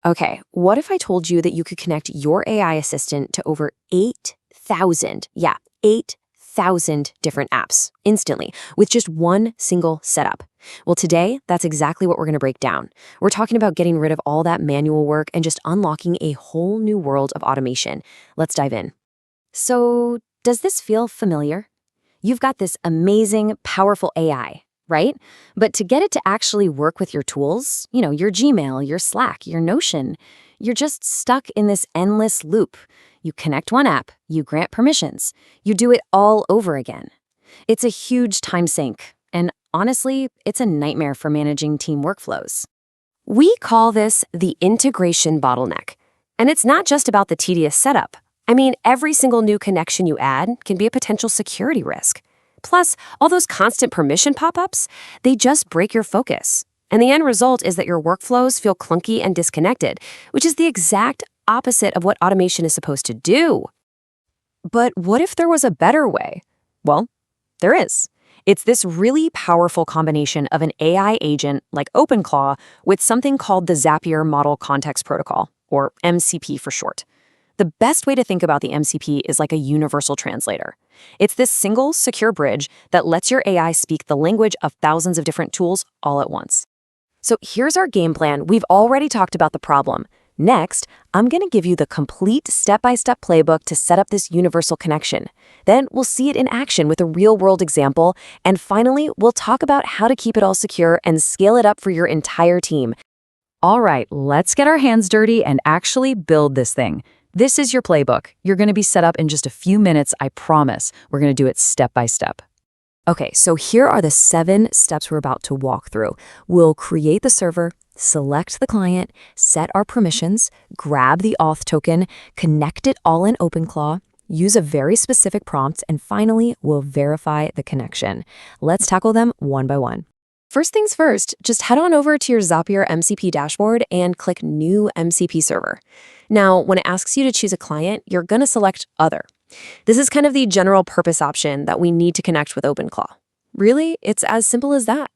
Okay, what if I told you that you could connect your AI assistant to over 8,000 different apps instantly with just one single setup? Well, today, that's exactly what we're going to break down. We're talking about getting rid of all that manual work and just unlocking a whole new world of automation. Let's dive in. So, does this feel familiar? You've got this amazing, powerful AI, right? But to get it to actually work with your tools, your Gmail, your Slack, your Notion, you're just stuck in this endless loop. You connect one app, you grant permissions, you do it all over again. It's a huge time sink, and honestly, it's a nightmare for managing team workflows. We call this the integration bottleneck. And it's not just about the tedious setup. I mean, every single new connection you add can be a potential security risk. Plus, all those constant permission pop-ups, they just break your focus. And the end result is that your workflows feel clunky and disconnected, which is the exact opposite of what automation is supposed to do. But what if there was a better way? Well, there is. It's this really powerful combination of an AI agent like OpenClaw with something called the Zapier Model Context Protocol, or MCP for short. The best way to think about the MCP is like a universal translator. It's this single, secure bridge that lets your AI speak the language of thousands of different tools all at once. So here's our game plan. We've already talked about the problem. Next, I'm going to give you the complete step-by-step playbook to set up this universal connection. Then we'll see it in action with a real-world example. And finally, we'll talk about how to keep it all secure and scale it up for your entire team. All right, let's get our hands dirty and actually build this thing. This is your playbook. You're going to be set up in just a few minutes, I promise. We're going to do it step by step. Okay, so here are the 7 steps we're about to walk through. We'll create the server, select the client, set our permissions, grab the auth token, connect it all in OpenClaw, use a very specific prompt, and finally, we'll verify the connection. Let's tackle them one by one. First things first, just head on over to your Zapier MCP dashboard and click New MCP Server. Now, when it asks you to choose a client, you're going to select Other. This is kind of the general purpose option that we need to connect with OpenClaw. Really, it's as simple as that.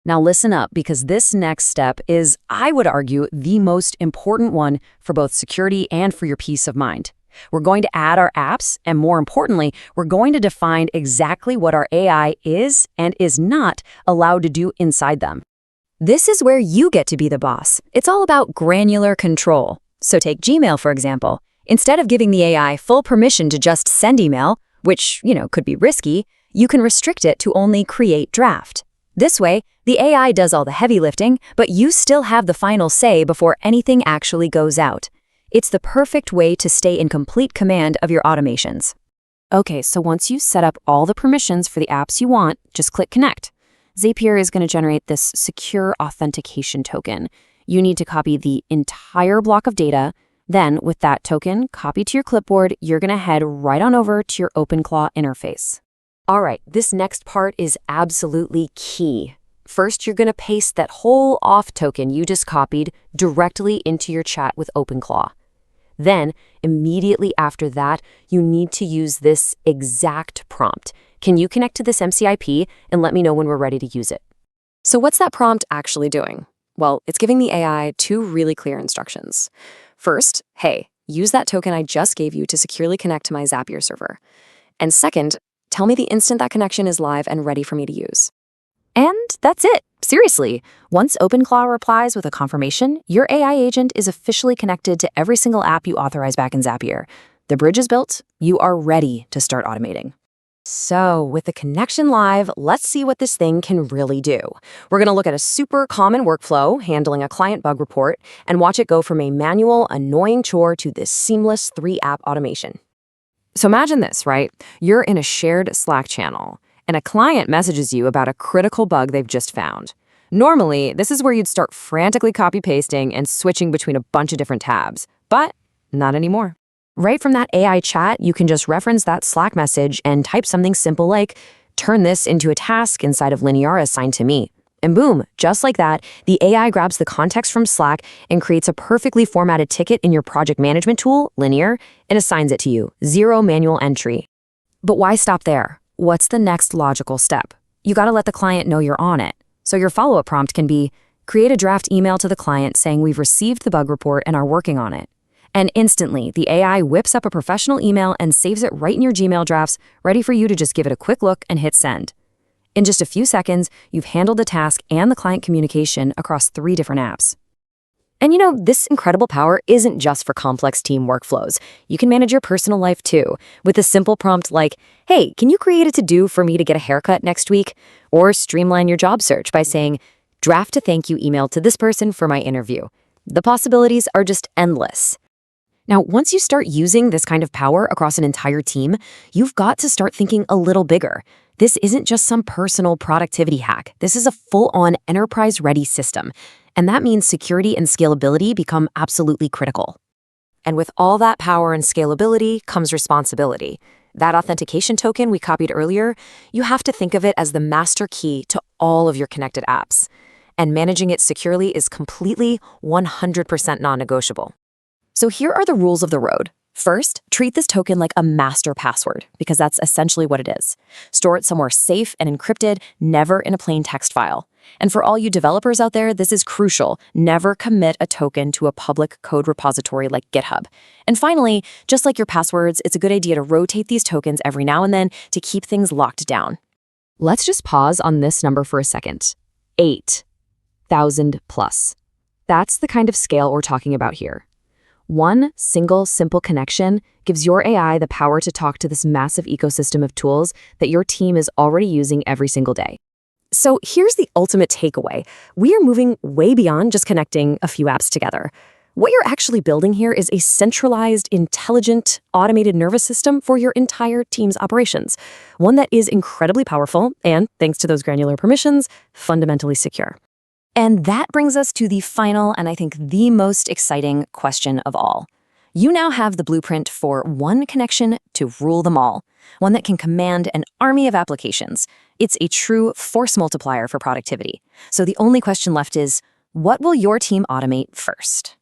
Now listen up, because this next step is, I would argue, the most important one for both security and for your peace of mind. We're going to add our apps, and more importantly, we're going to define exactly what our AI is and is not allowed to do inside them. This is where you get to be the boss. It's all about granular control. So take Gmail, for example. Instead of giving the AI full permission to just send email, which, could be risky, you can restrict it to only create draft. This way, the AI does all the heavy lifting, but you still have the final say before anything actually goes out. It's the perfect way to stay in complete command of your automations. Okay, so once you set up all the permissions for the apps you want, just click Connect. Zapier is going to generate this secure authentication token. You need to copy the entire block of data. Then, with that token copied to your clipboard, you're going to head right on over to your OpenClaw interface. All right, this next part is absolutely key. First, you're going to paste that whole auth token you just copied directly into your chat with OpenClaw. Then, immediately after that, you need to use this exact prompt. Can you connect to this MCIP and let me know when we're ready to use it? So what's that prompt actually doing? Well, it's giving the AI 2 really clear instructions. First, hey, use that token I just gave you to securely connect to my Zapier server. And second, tell me the instant that connection is live and ready for me to use. And that's it. Seriously, once OpenClaw replies with a confirmation, your AI agent is officially connected to every single app you authorize back in Zapier. The bridge is built. You are ready to start automating. So, with the connection live, let's see what this thing can really do. We're going to look at a super common workflow, handling a client bug report, and watch it go from a manual, annoying chore to this seamless 3-app automation. So imagine this, right? You're in a shared Slack channel, and a client messages you about a critical bug they've just found. Normally, this is where you'd start frantically copy-pasting and switching between a bunch of different tabs, but not anymore. Right from that AI chat, you can just reference that Slack message and type something simple like, turn this into a task inside of Linear assigned to me. And boom, just like that, the AI grabs the context from Slack and creates a perfectly formatted ticket in your project management tool, Linear, and assigns it to you. 0 manual entry. But why stop there? What's the next logical step? You gotta let the client know you're on it. So your follow-up prompt can be, Create a draft email to the client saying we've received the bug report and are working on it. And instantly, the AI whips up a professional email and saves it right in your Gmail drafts, ready for you to just give it a quick look and hit send. In just a few seconds, you've handled the task and the client communication across 3 different apps. And this incredible power isn't just for complex team workflows. You can manage your personal life too, with a simple prompt like, hey, can you create a to-do for me to get a haircut next week? Or streamline your job search by saying, draft a thank you email to this person for my interview. The possibilities are just endless. Now, once you start using this kind of power across an entire team, you've got to start thinking a little bigger. This isn't just some personal productivity hack. This is a full-on enterprise-ready system. And that means security and scalability become absolutely critical. And with all that power and scalability comes responsibility. That authentication token we copied earlier, you have to think of it as the master key to all of your connected apps. And managing it securely is completely 100% non-negotiable. So here are the rules of the road. First, treat this token like a master password, because that's essentially what it is. Store it somewhere safe and encrypted, never in a plain text file. And for all you developers out there, this is crucial. Never commit a token to a public code repository like GitHub. And finally, just like your passwords, it's a good idea to rotate these tokens every now and then to keep things locked down. Let's just pause on this number for a second. 8,000 plus. That's the kind of scale we're talking about here. One single, simple connection gives your AI the power to talk to this massive ecosystem of tools that your team is already using every single day. So here's the ultimate takeaway. We are moving way beyond just connecting a few apps together. What you're actually building here is a centralized, intelligent, automated nervous system for your entire team's operations. One that is incredibly powerful and, thanks to those granular permissions, fundamentally secure. And that brings us to the final and I think the most exciting question of all. You now have the blueprint for one connection to rule them all, one that can command an army of applications. It's a true force multiplier for productivity. So the only question left is, what will your team automate first?